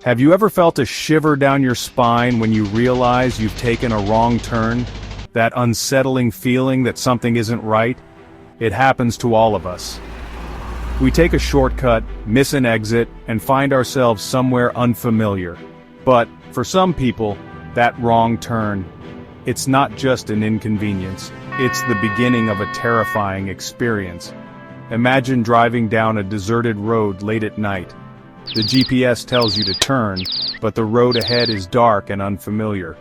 Have you ever felt a shiver down your spine when you realize you've taken a wrong turn? That unsettling feeling that something isn't right? It happens to all of us. We take a shortcut, miss an exit, and find ourselves somewhere unfamiliar. But, for some people, that wrong turn, it's not just an inconvenience, it's the beginning of a terrifying experience. Imagine driving down a deserted road late at night. The GPS tells you to turn, but the road ahead is dark and unfamiliar.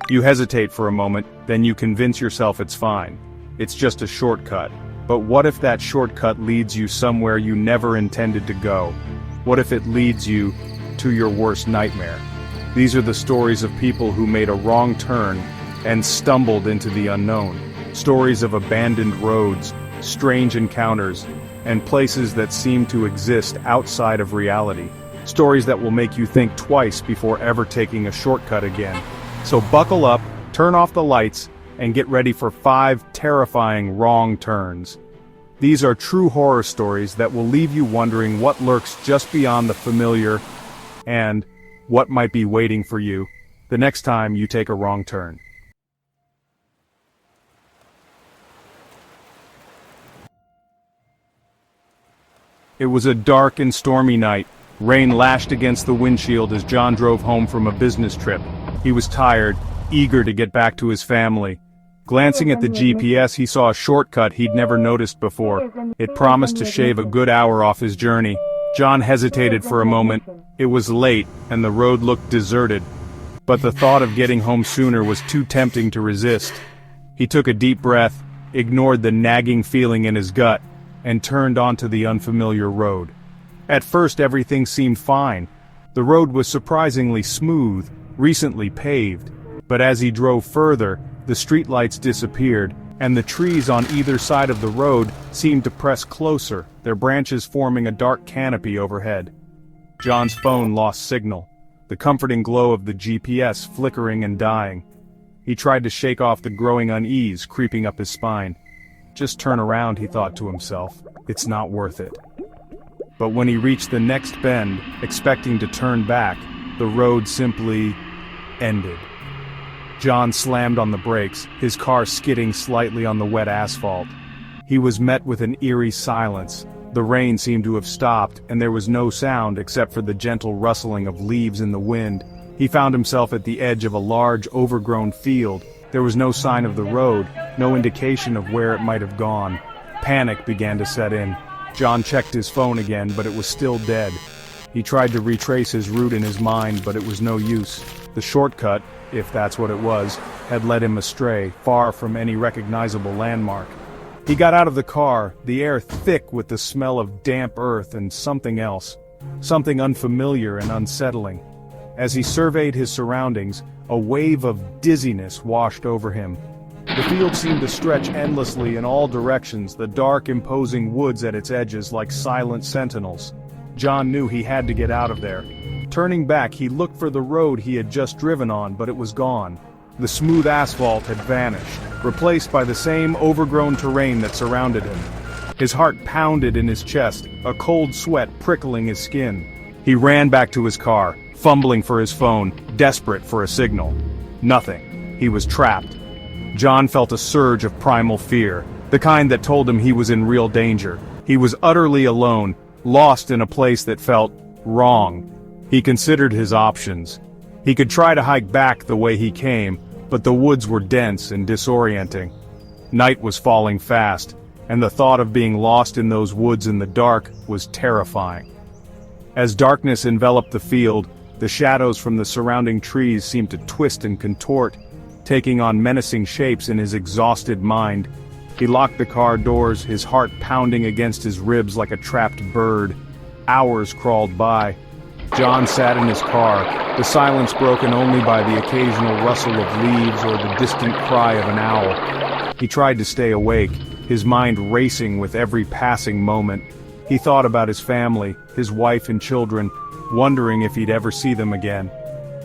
You hesitate for a moment, then you convince yourself it's fine. It's just a shortcut. But what if that shortcut leads you somewhere you never intended to go? What if it leads you to your worst nightmare? These are the stories of people who made a wrong turn and stumbled into the unknown. Stories of abandoned roads, strange encounters, and places that seem to exist outside of reality. Stories that will make you think twice before ever taking a shortcut again. So buckle up, turn off the lights, and get ready for 5 terrifying wrong turns. These are true horror stories that will leave you wondering what lurks just beyond the familiar and what might be waiting for you the next time you take a wrong turn. It was a dark and stormy night. Rain lashed against the windshield as John drove home from a business trip. He was tired, eager to get back to his family. Glancing at the GPS, he saw a shortcut he'd never noticed before. It promised to shave a good hour off his journey. John hesitated for a moment. It was late, and the road looked deserted. But the thought of getting home sooner was too tempting to resist. He took a deep breath, ignored the nagging feeling in his gut, and turned onto the unfamiliar road. At first everything seemed fine. The road was surprisingly smooth, recently paved. But as he drove further, the streetlights disappeared, and the trees on either side of the road seemed to press closer, their branches forming a dark canopy overhead. John's phone lost signal, the comforting glow of the GPS flickering and dying. He tried to shake off the growing unease creeping up his spine. Just turn around, he thought to himself. It's not worth it. But when he reached the next bend, expecting to turn back, the road simply ended. John slammed on the brakes, his car skidding slightly on the wet asphalt. He was met with an eerie silence. The rain seemed to have stopped, and there was no sound except for the gentle rustling of leaves in the wind. He found himself at the edge of a large, overgrown field. There was no sign of the road, no indication of where it might have gone. Panic began to set in. John checked his phone again, but it was still dead. He tried to retrace his route in his mind, but it was no use. The shortcut, if that's what it was, had led him astray, far from any recognizable landmark. He got out of the car, the air thick with the smell of damp earth and something else. Something unfamiliar and unsettling. As he surveyed his surroundings, a wave of dizziness washed over him. The field seemed to stretch endlessly in all directions, the dark, imposing woods at its edges like silent sentinels. John knew he had to get out of there. Turning back, he looked for the road he had just driven on, but it was gone. The smooth asphalt had vanished, replaced by the same overgrown terrain that surrounded him. His heart pounded in his chest, a cold sweat prickling his skin. He ran back to his car, fumbling for his phone, desperate for a signal. Nothing. He was trapped. John felt a surge of primal fear, the kind that told him he was in real danger. He was utterly alone, lost in a place that felt wrong. He considered his options. He could try to hike back the way he came, but the woods were dense and disorienting. Night was falling fast, and the thought of being lost in those woods in the dark was terrifying. As darkness enveloped the field, the shadows from the surrounding trees seemed to twist and contort, taking on menacing shapes in his exhausted mind. He locked the car doors, his heart pounding against his ribs like a trapped bird. Hours crawled by. John sat in his car, the silence broken only by the occasional rustle of leaves or the distant cry of an owl. He tried to stay awake, his mind racing with every passing moment. He thought about his family, his wife and children, wondering if he'd ever see them again.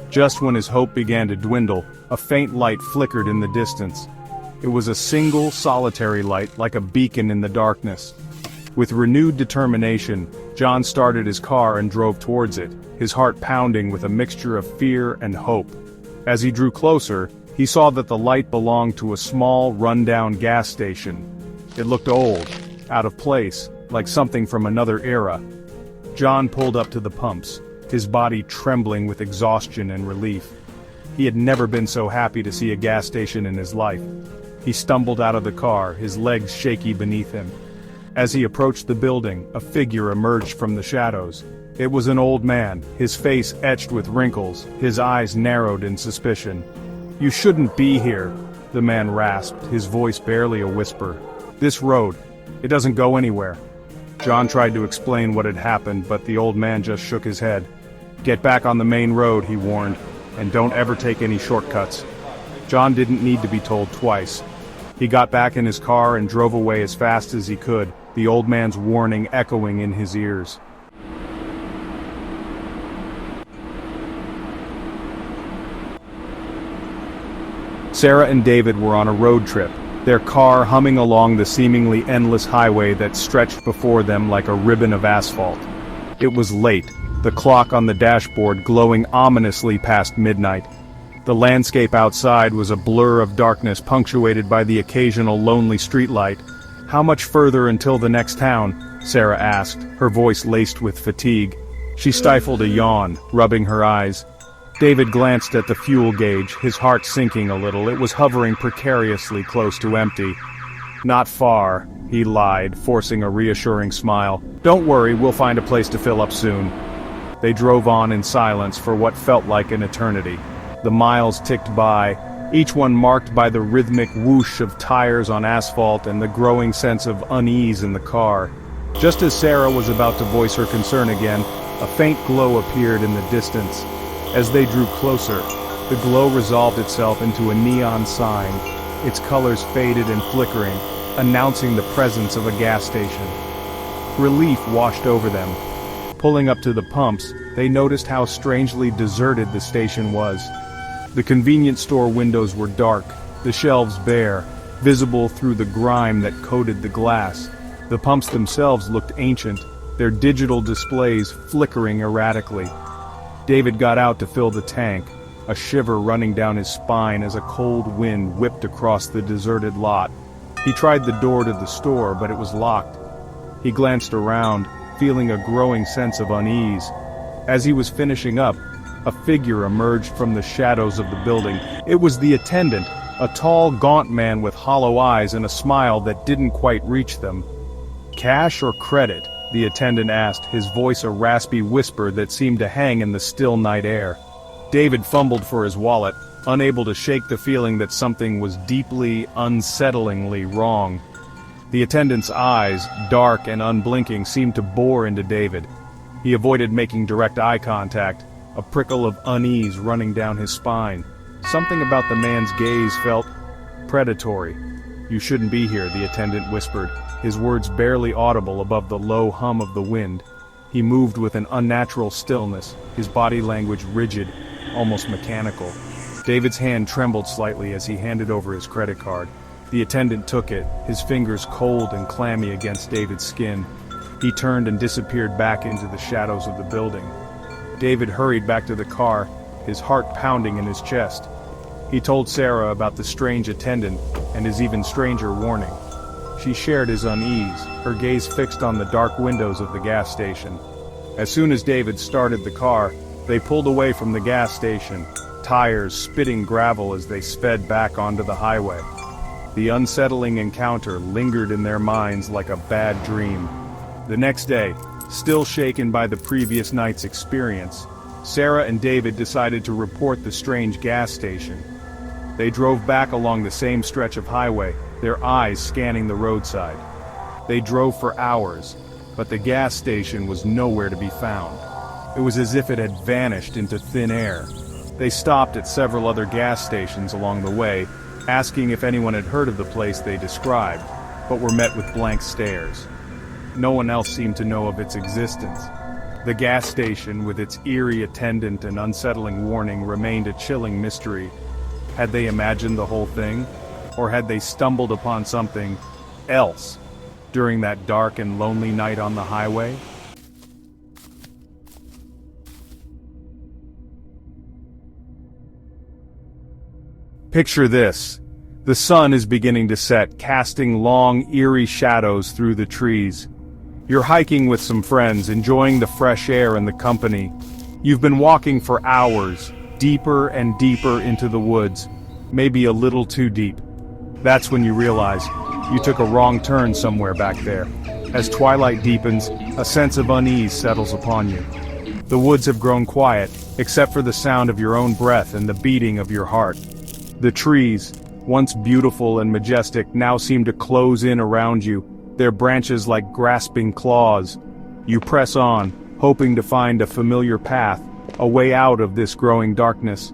Just when his hope began to dwindle, a faint light flickered in the distance. It was a single, solitary light, like a beacon in the darkness. With renewed determination, John started his car and drove towards it, his heart pounding with a mixture of fear and hope. As he drew closer, he saw that the light belonged to a small, run-down gas station. It looked old, out of place, like something from another era. John pulled up to the pumps, his body trembling with exhaustion and relief. He had never been so happy to see a gas station in his life. He stumbled out of the car, his legs shaky beneath him. As he approached the building, a figure emerged from the shadows. It was an old man, his face etched with wrinkles, his eyes narrowed in suspicion. "You shouldn't be here," the man rasped, his voice barely a whisper. "This road, it doesn't go anywhere." John tried to explain what had happened, but the old man just shook his head. "Get back on the main road," he warned, "and don't ever take any shortcuts." John didn't need to be told twice. He got back in his car and drove away as fast as he could, the old man's warning echoing in his ears. Sarah and David were on a road trip, their car humming along the seemingly endless highway that stretched before them like a ribbon of asphalt. It was late, the clock on the dashboard glowing ominously past midnight. The landscape outside was a blur of darkness punctuated by the occasional lonely streetlight. "How much further until the next town?" Sarah asked, her voice laced with fatigue. She stifled a yawn, rubbing her eyes. David glanced at the fuel gauge, his heart sinking a little. It was hovering precariously close to empty. "Not far," he lied, forcing a reassuring smile. "Don't worry, we'll find a place to fill up soon." They drove on in silence for what felt like an eternity. The miles ticked by, each one marked by the rhythmic whoosh of tires on asphalt and the growing sense of unease in the car. Just as Sarah was about to voice her concern again, a faint glow appeared in the distance. As they drew closer, the glow resolved itself into a neon sign, its colors faded and flickering, announcing the presence of a gas station. Relief washed over them. Pulling up to the pumps, they noticed how strangely deserted the station was. The convenience store windows were dark, the shelves bare, visible through the grime that coated the glass. The pumps themselves looked ancient, their digital displays flickering erratically. David got out to fill the tank, a shiver running down his spine as a cold wind whipped across the deserted lot. He tried the door to the store, but it was locked. He glanced around, feeling a growing sense of unease. As he was finishing up, a figure emerged from the shadows of the building. It was the attendant, a tall, gaunt man with hollow eyes and a smile that didn't quite reach them. "Cash or credit?" the attendant asked, his voice a raspy whisper that seemed to hang in the still night air. David fumbled for his wallet, unable to shake the feeling that something was deeply, unsettlingly wrong. The attendant's eyes, dark and unblinking, seemed to bore into David. He avoided making direct eye contact, a prickle of unease running down his spine. Something about the man's gaze felt predatory. "You shouldn't be here," the attendant whispered, his words barely audible above the low hum of the wind. He moved with an unnatural stillness, his body language rigid, almost mechanical. David's hand trembled slightly as he handed over his credit card. The attendant took it, his fingers cold and clammy against David's skin. He turned and disappeared back into the shadows of the building. David hurried back to the car, his heart pounding in his chest. He told Sarah about the strange attendant and his even stranger warning. She shared his unease, her gaze fixed on the dark windows of the gas station. As soon as David started the car, they pulled away from the gas station, tires spitting gravel as they sped back onto the highway. The unsettling encounter lingered in their minds like a bad dream. The next day, still shaken by the previous night's experience, Sarah and David decided to report the strange gas station. They drove back along the same stretch of highway, their eyes scanning the roadside. They drove for hours, but the gas station was nowhere to be found. It was as if it had vanished into thin air. They stopped at several other gas stations along the way, asking if anyone had heard of the place they described, but were met with blank stares. No one else seemed to know of its existence. The gas station, with its eerie attendant and unsettling warning, remained a chilling mystery. Had they imagined the whole thing? Or had they stumbled upon something else during that dark and lonely night on the highway? Picture this. The sun is beginning to set, casting long, eerie shadows through the trees. You're hiking with some friends, enjoying the fresh air and the company. You've been walking for hours, deeper and deeper into the woods, maybe a little too deep. That's when you realize you took a wrong turn somewhere back there. As twilight deepens, a sense of unease settles upon you. The woods have grown quiet, except for the sound of your own breath and the beating of your heart. The trees, once beautiful and majestic, now seem to close in around you, their branches like grasping claws. You press on, hoping to find a familiar path, a way out of this growing darkness.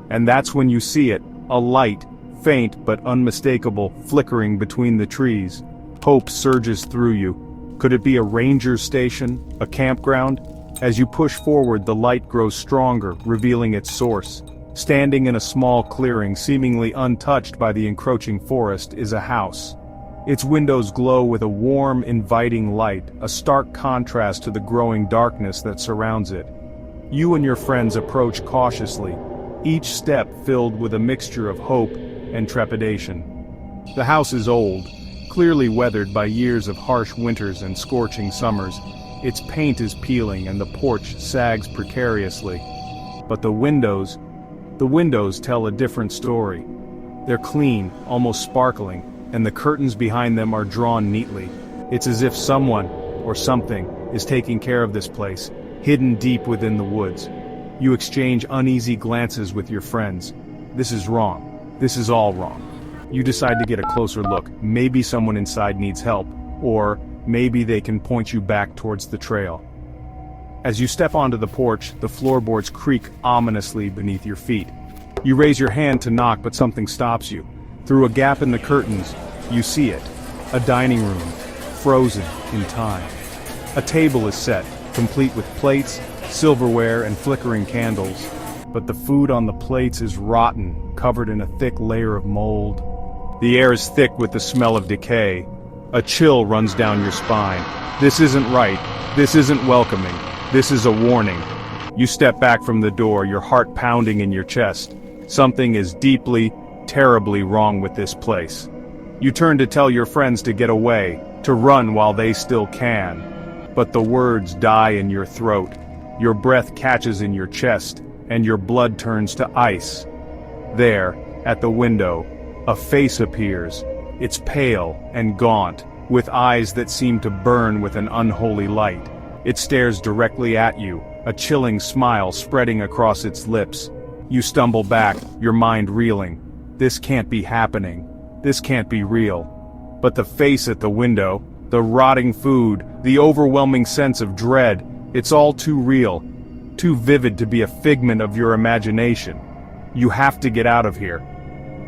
And that's when you see it, a light, faint but unmistakable, flickering between the trees. Hope surges through you. Could it be a ranger station, a campground? As you push forward, the light grows stronger, revealing its source. Standing in a small clearing, seemingly untouched by the encroaching forest, is a house. Its windows glow with a warm, inviting light, a stark contrast to the growing darkness that surrounds it. You and your friends approach cautiously, each step filled with a mixture of hope and trepidation. The house is old, clearly weathered by years of harsh winters and scorching summers. Its paint is peeling and the porch sags precariously. But the windows tell a different story. They're clean, almost sparkling, and the curtains behind them are drawn neatly. It's as if someone, or something, is taking care of this place, hidden deep within the woods. You exchange uneasy glances with your friends. This is wrong. This is all wrong. You decide to get a closer look. Maybe someone inside needs help, or maybe they can point you back towards the trail. As you step onto the porch, the floorboards creak ominously beneath your feet. You raise your hand to knock, but something stops you. Through a gap in the curtains, you see it. A dining room, frozen in time. A table is set, complete with plates, silverware, and flickering candles. But the food on the plates is rotten, covered in a thick layer of mold. The air is thick with the smell of decay. A chill runs down your spine. This isn't right. This isn't welcoming. This is a warning. You step back from the door, your heart pounding in your chest. Something is deeply, terribly wrong with this place. You turn to tell your friends to get away, to run while they still can. But the words die in your throat. Your breath catches in your chest, and your blood turns to ice. There, at the window, a face appears. It's pale and gaunt, with eyes that seem to burn with an unholy light. It stares directly at you, a chilling smile spreading across its lips. You stumble back, your mind reeling. This can't be happening. This can't be real. But the face at the window, the rotting food, the overwhelming sense of dread, it's all too real, too vivid to be a figment of your imagination. You have to get out of here.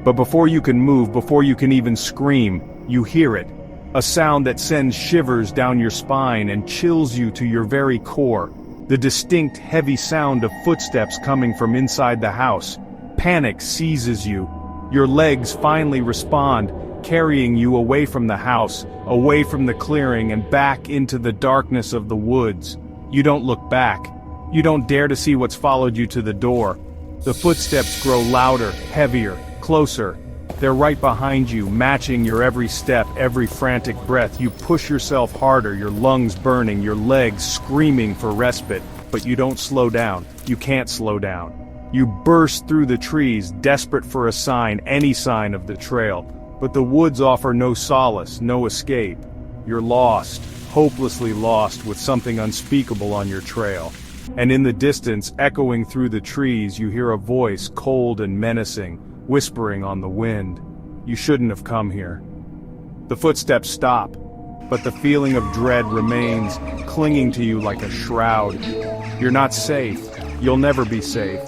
But before you can move, before you can even scream, you hear it. A sound that sends shivers down your spine and chills you to your very core. The distinct, heavy sound of footsteps coming from inside the house. Panic seizes you. Your legs finally respond, carrying you away from the house, away from the clearing and back into the darkness of the woods. You don't look back. You don't dare to see what's followed you to the door. The footsteps grow louder, heavier, closer. They're right behind you, matching your every step, every frantic breath. You push yourself harder, your lungs burning, your legs screaming for respite. But you don't slow down. You can't slow down. You burst through the trees, desperate for a sign, any sign of the trail. But the woods offer no solace, no escape. You're lost, hopelessly lost, with something unspeakable on your trail. And in the distance, echoing through the trees, you hear a voice, cold and menacing, whispering on the wind. You shouldn't have come here. The footsteps stop, but the feeling of dread remains, clinging to you like a shroud. You're not safe. You'll never be safe.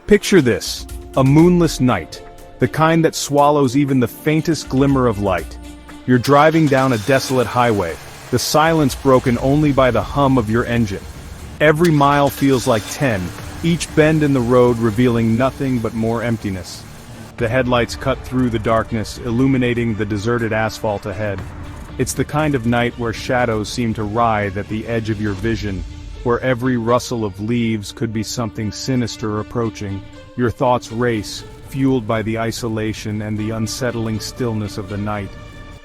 Picture this, a moonless night, the kind that swallows even the faintest glimmer of light. You're driving down a desolate highway, the silence broken only by the hum of your engine. Every mile feels like 10, each bend in the road revealing nothing but more emptiness. The headlights cut through the darkness, illuminating the deserted asphalt ahead. It's the kind of night where shadows seem to writhe at the edge of your vision, where every rustle of leaves could be something sinister approaching. Your thoughts race, fueled by the isolation and the unsettling stillness of the night.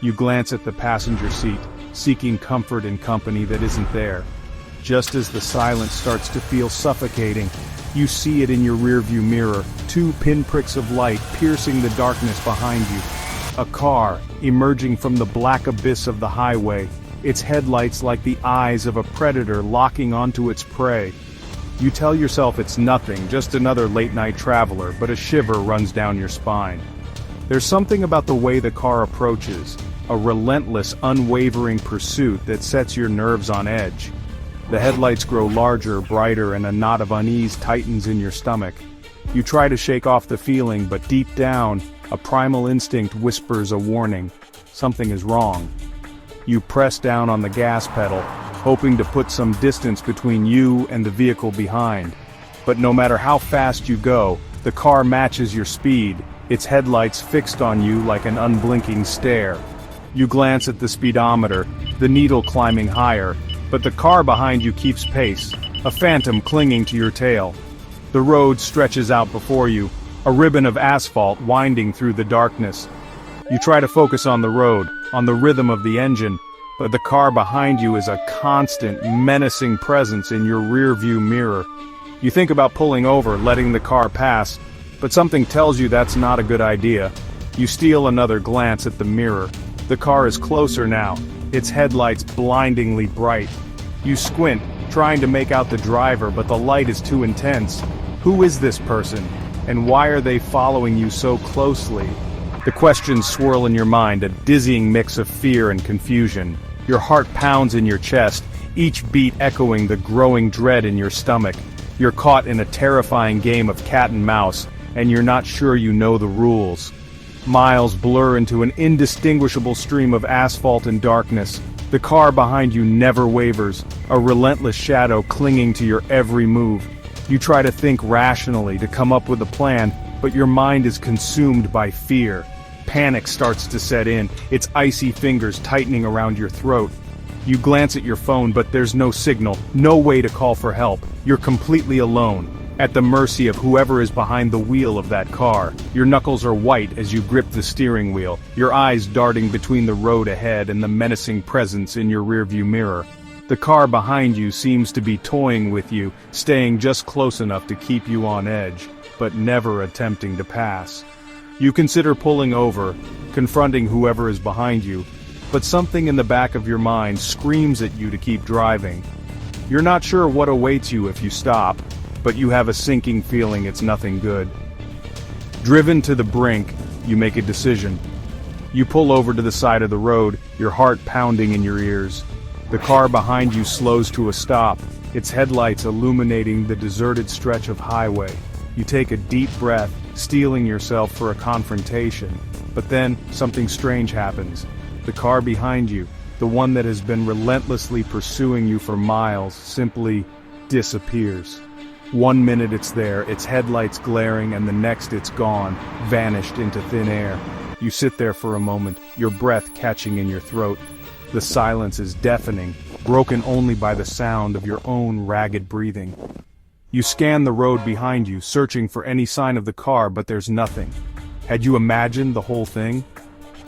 You glance at the passenger seat, seeking comfort in company that isn't there. Just as the silence starts to feel suffocating, you see it in your rearview mirror, two pinpricks of light piercing the darkness behind you. A car, emerging from the black abyss of the highway, its headlights like the eyes of a predator locking onto its prey. You tell yourself it's nothing, just another late-night traveler, but a shiver runs down your spine. There's something about the way the car approaches, a relentless, unwavering pursuit that sets your nerves on edge. The headlights grow larger, brighter, and a knot of unease tightens in your stomach. You try to shake off the feeling, but deep down, a primal instinct whispers a warning. Something is wrong. You press down on the gas pedal, hoping to put some distance between you and the vehicle behind. But no matter how fast you go, the car matches your speed, its headlights fixed on you like an unblinking stare. You glance at the speedometer, the needle climbing higher, but the car behind you keeps pace, a phantom clinging to your tail. The road stretches out before you, a ribbon of asphalt winding through the darkness. You try to focus on the road, on the rhythm of the engine, but the car behind you is a constant, menacing presence in your rearview mirror. You think about pulling over, letting the car pass, but something tells you that's not a good idea. You steal another glance at the mirror. The car is closer now, its headlights blindingly bright. You squint, trying to make out the driver, but the light is too intense. Who is this person? And why are they following you so closely? The questions swirl in your mind, a dizzying mix of fear and confusion. Your heart pounds in your chest, each beat echoing the growing dread in your stomach. You're caught in a terrifying game of cat and mouse, and you're not sure you know the rules. Miles blur into an indistinguishable stream of asphalt and darkness. The car behind you never wavers, a relentless shadow clinging to your every move. You try to think rationally, to come up with a plan, but your mind is consumed by fear. Panic starts to set in, its icy fingers tightening around your throat. You glance at your phone, but there's no signal, no way to call for help. You're completely alone, at the mercy of whoever is behind the wheel of that car. Your knuckles are white as you grip the steering wheel, your eyes darting between the road ahead and the menacing presence in your rearview mirror. The car behind you seems to be toying with you, staying just close enough to keep you on edge, but never attempting to pass. You consider pulling over, confronting whoever is behind you, but something in the back of your mind screams at you to keep driving. You're not sure what awaits you if you stop, but you have a sinking feeling it's nothing good. Driven to the brink, you make a decision. You pull over to the side of the road, your heart pounding in your ears. The car behind you slows to a stop, its headlights illuminating the deserted stretch of highway. You take a deep breath, steeling yourself for a confrontation. But then, something strange happens. The car behind you, the one that has been relentlessly pursuing you for miles, simply disappears. 1 minute it's there, its headlights glaring, and the next it's gone, vanished into thin air. You sit there for a moment, your breath catching in your throat. The silence is deafening, broken only by the sound of your own ragged breathing. You scan the road behind you, searching for any sign of the car, but there's nothing. Had you imagined the whole thing?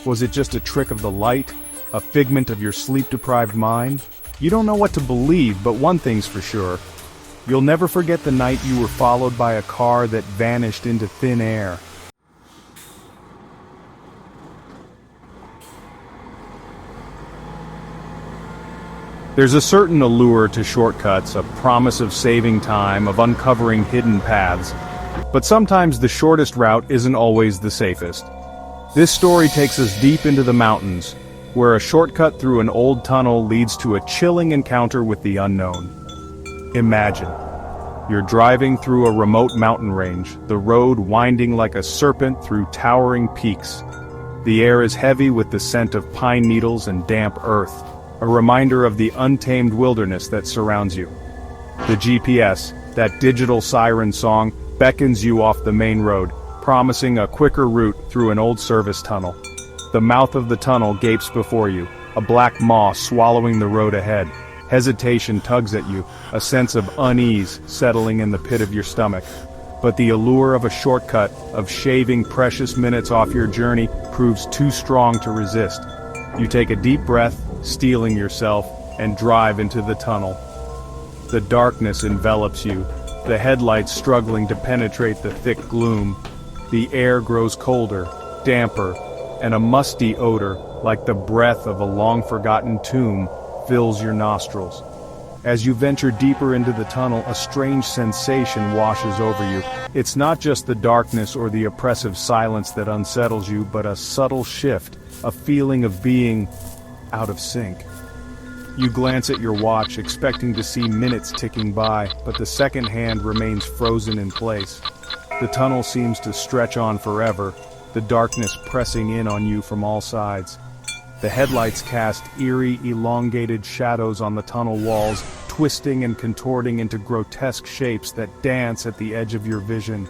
Was it just a trick of the light? A figment of your sleep-deprived mind? You don't know what to believe, but one thing's for sure. You'll never forget the night you were followed by a car that vanished into thin air. There's a certain allure to shortcuts, a promise of saving time, of uncovering hidden paths. But sometimes the shortest route isn't always the safest. This story takes us deep into the mountains, where a shortcut through an old tunnel leads to a chilling encounter with the unknown. Imagine, you're driving through a remote mountain range, the road winding like a serpent through towering peaks. The air is heavy with the scent of pine needles and damp earth, a reminder of the untamed wilderness that surrounds you. The GPS, that digital siren song, beckons you off the main road, promising a quicker route through an old service tunnel. The mouth of the tunnel gapes before you, a black maw swallowing the road ahead. Hesitation tugs at you, a sense of unease settling in the pit of your stomach. But the allure of a shortcut, of shaving precious minutes off your journey, proves too strong to resist. You take a deep breath, steeling yourself, and drive into the tunnel. The darkness envelops you, the headlights struggling to penetrate the thick gloom. The air grows colder, damper, and a musty odor, like the breath of a long-forgotten tomb, fills your nostrils. As you venture deeper into the tunnel, a strange sensation washes over you. It's not just the darkness or the oppressive silence that unsettles you, but a subtle shift, a feeling of being out of sync. You glance at your watch, expecting to see minutes ticking by, but the second hand remains frozen in place. The tunnel seems to stretch on forever, the darkness pressing in on you from all sides. The headlights cast eerie, elongated shadows on the tunnel walls, twisting and contorting into grotesque shapes that dance at the edge of your vision.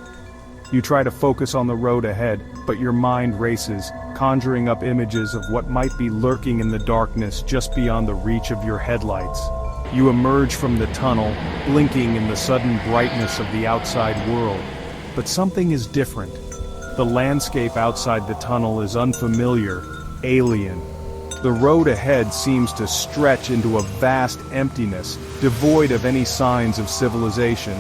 You try to focus on the road ahead, but your mind races, conjuring up images of what might be lurking in the darkness just beyond the reach of your headlights. You emerge from the tunnel, blinking in the sudden brightness of the outside world. But something is different. The landscape outside the tunnel is unfamiliar, alien. The road ahead seems to stretch into a vast emptiness, devoid of any signs of civilization.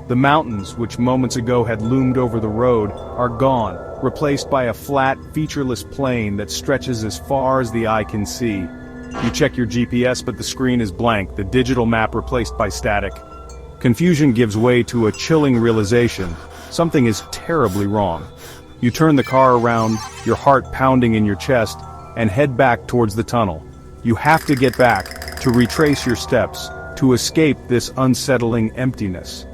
The mountains, which moments ago had loomed over the road, are gone, replaced by a flat, featureless plain that stretches as far as the eye can see. You check your GPS, but the screen is blank, the digital map replaced by static. Confusion gives way to a chilling realization. Something is terribly wrong. You turn the car around, your heart pounding in your chest, and head back towards the tunnel. You have to get back, to retrace your steps, to escape this unsettling emptiness.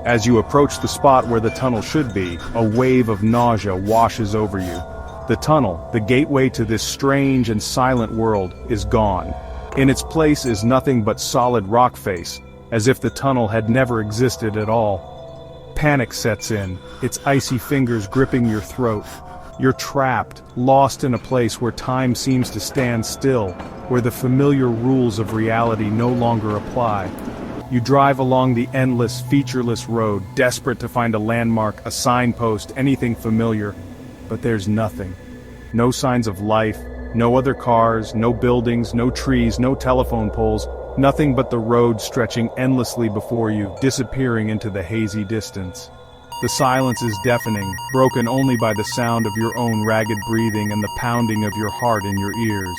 As you approach the spot where the tunnel should be, a wave of nausea washes over you. The tunnel, the gateway to this strange and silent world, is gone. In its place is nothing but solid rock face, as if the tunnel had never existed at all. Panic sets in, its icy fingers gripping your throat. You're trapped, lost in a place where time seems to stand still, where the familiar rules of reality no longer apply. You drive along the endless, featureless road, desperate to find a landmark, a signpost, anything familiar. But there's nothing. No signs of life, no other cars, no buildings, no trees, no telephone poles, nothing but the road stretching endlessly before you, disappearing into the hazy distance. The silence is deafening, broken only by the sound of your own ragged breathing and the pounding of your heart in your ears.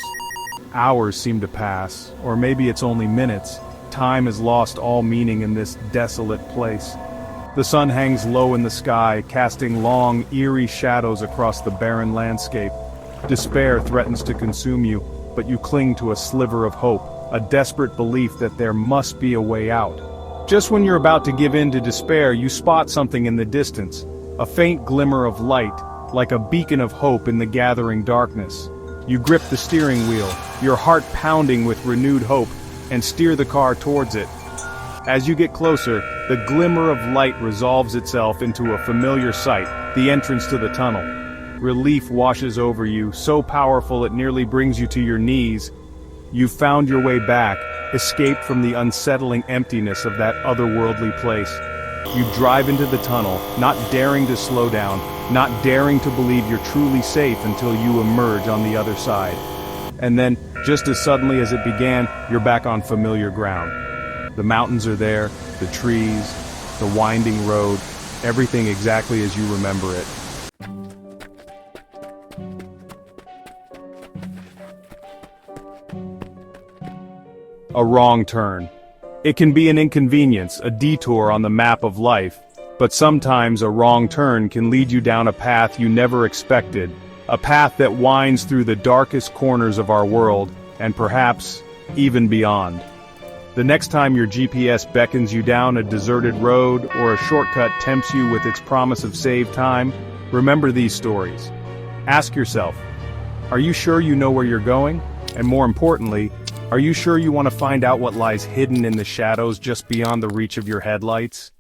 Hours seem to pass, or maybe it's only minutes. Time has lost all meaning in this desolate place. The sun hangs low in the sky, casting long, eerie shadows across the barren landscape. Despair threatens to consume you, but you cling to a sliver of hope, a desperate belief that there must be a way out. Just when you're about to give in to despair, you spot something in the distance, a faint glimmer of light, like a beacon of hope in the gathering darkness. You grip the steering wheel, your heart pounding with renewed hope, and steer the car towards it. As you get closer, the glimmer of light resolves itself into a familiar sight, the entrance to the tunnel. Relief washes over you, so powerful it nearly brings you to your knees. You've found your way back, escaped from the unsettling emptiness of that otherworldly place. You drive into the tunnel, not daring to slow down, not daring to believe you're truly safe until you emerge on the other side. And then, just as suddenly as it began, you're back on familiar ground. The mountains are there, the trees, the winding road, everything exactly as you remember it. A wrong turn. It can be an inconvenience, a detour on the map of life, but sometimes a wrong turn can lead you down a path you never expected, a path that winds through the darkest corners of our world, and perhaps even beyond. The next time your GPS beckons you down a deserted road or a shortcut tempts you with its promise of saved time, remember these stories. Ask yourself, are you sure you know where you're going? And more importantly, are you sure you want to find out what lies hidden in the shadows just beyond the reach of your headlights?